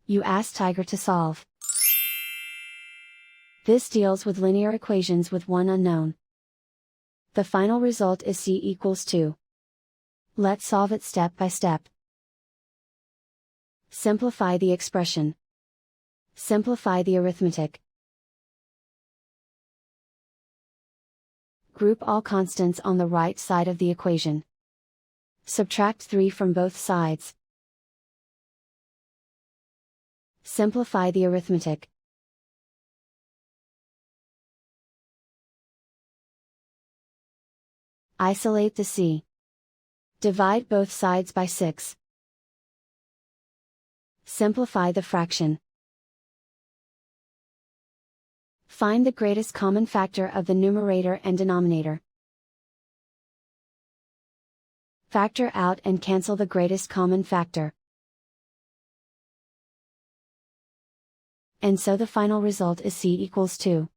You ask Tiger to solve. This deals with linear equations with one unknown. The final result is c equals 2. Let's solve it step by step. Simplify the expression. Simplify the arithmetic. Group all constants on the right side of the equation. Subtract 3 from both sides. Simplify the arithmetic. Isolate the c. Divide both sides by 6. Simplify the fraction. Find the greatest common factor of the numerator and denominator. Factor out and cancel the greatest common factor. And so the final result is c equals 2.